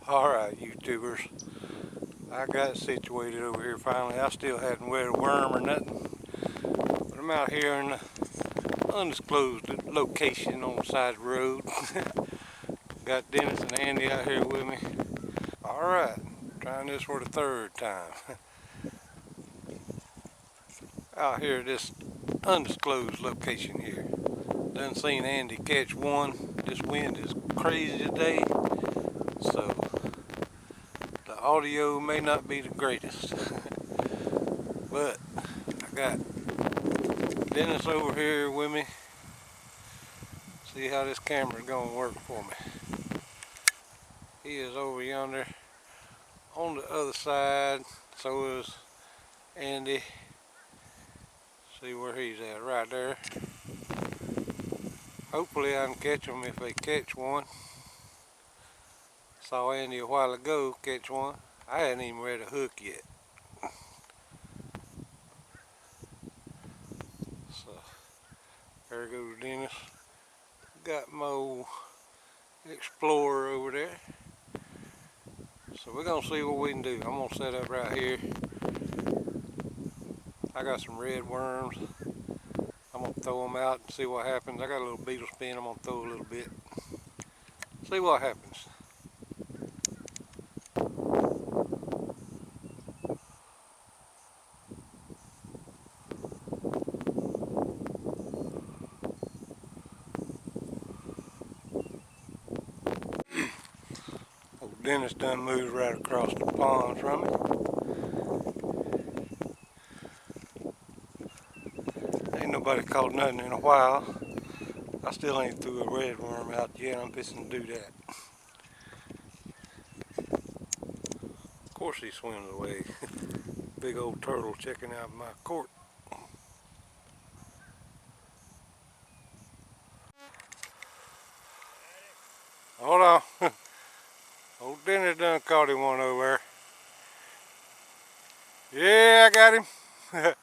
Alright, YouTubers, I got situated over here finally. I still hadn't wet a worm or nothing, but I'm out here in an undisclosed location on the side of the road. Got Dennis and Andy out here with me. Alright, trying this for the third time. Out here at this undisclosed location here. Done seen Andy catch one. This wind is crazy today, so the audio may not be the greatest. But I got Dennis over here with me. See how this camera's gonna work for me. He is over yonder on the other side. So is Andy. See where he's at, right there. Hopefully I can catch them if they catch one. Saw Andy a while ago catch one. I hadn't even read a hook yet. So there goes Dennis. Got my old Explorer over there. So we're gonna see what we can do. I'm gonna set up right here. I got some red worms. I'm gonna throw them out and see what happens. I got a little beetle spin. I'm gonna throw a little bit. See what happens. Old Dennis done moved right across the pond from me. Ain't nobody caught nothing in a while. I still ain't threw a red worm out yet. I'm fixing to do that. Of course he swims away. Big old turtle checking out my court. Hold on. Old Dennis done caught him one over there. Yeah, I got him.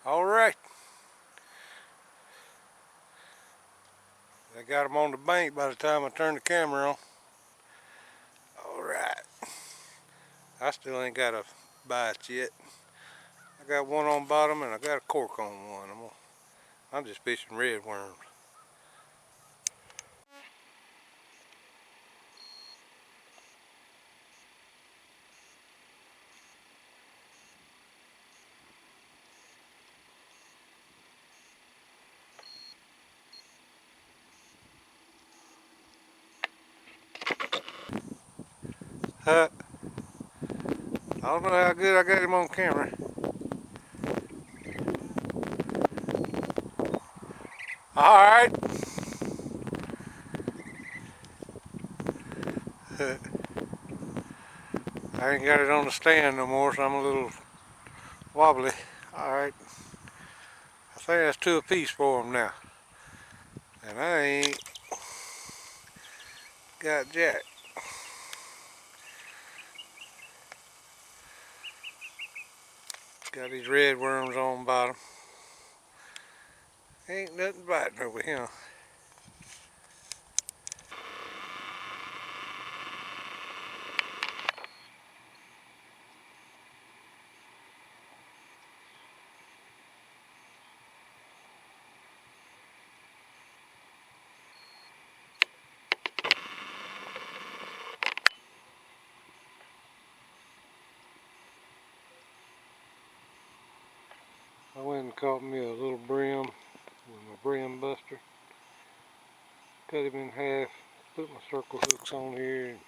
All right. I got him on the bank by the time I turned the camera on. All right. I still ain't got a bite yet. I got one on bottom and I got a cork on one. I'm just fishing red worms. Huh? I don't know how good I got him on camera. All right. I ain't got it on the stand no more, so I'm a little wobbly. All right. I think that's two apiece for them now. And I ain't got jack. Got these red worms on bottom. Ain't nothing biting over here. I went and caught me a little brim with my brim buster. Cut him in half, put my circle hooks on here and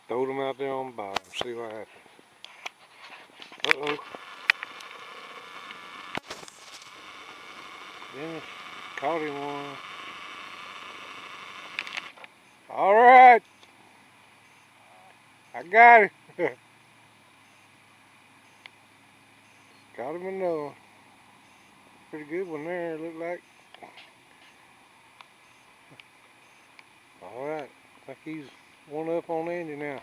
throw them out there on the bottom, see what happens. Uh-oh. Dennis caught him one. All right. I got him. Got him another one. Pretty good one there, look like. All right. I think he's one up on Andy now.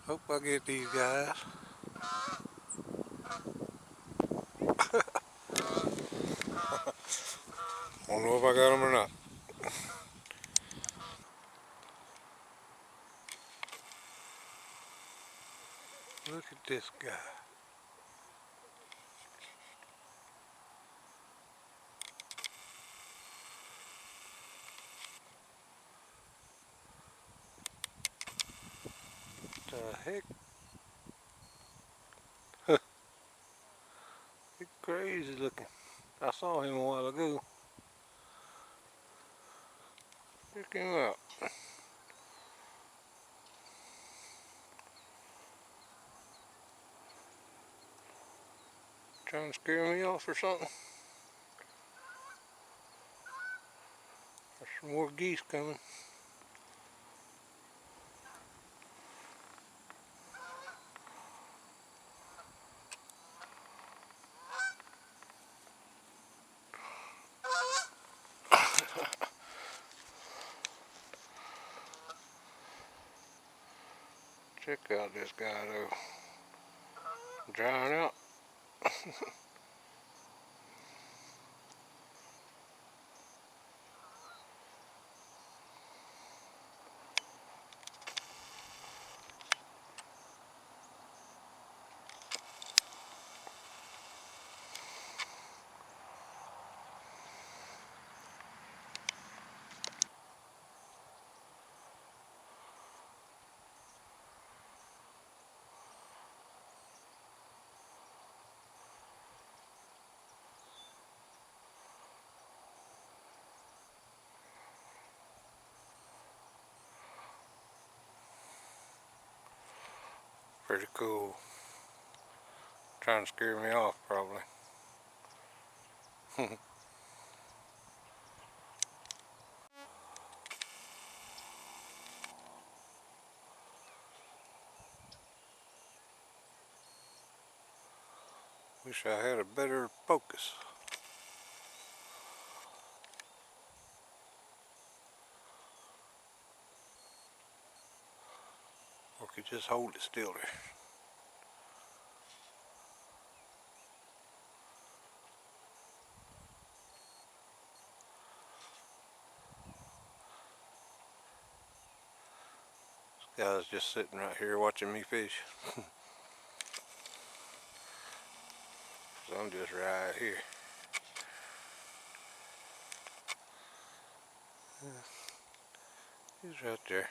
Hope I get these guys. I don't know if I got them or not. Look at this guy. The heck? He's crazy looking. I saw him a while ago. Check him out. Trying to scare me off or something. There's some more geese coming. Check out this guy though. Drying out. Pretty cool. Trying to scare me off probably. Wish I had a better focus. Or could just hold it still there. This guy's just sitting right here watching me fish. So I'm just right here. He's right there.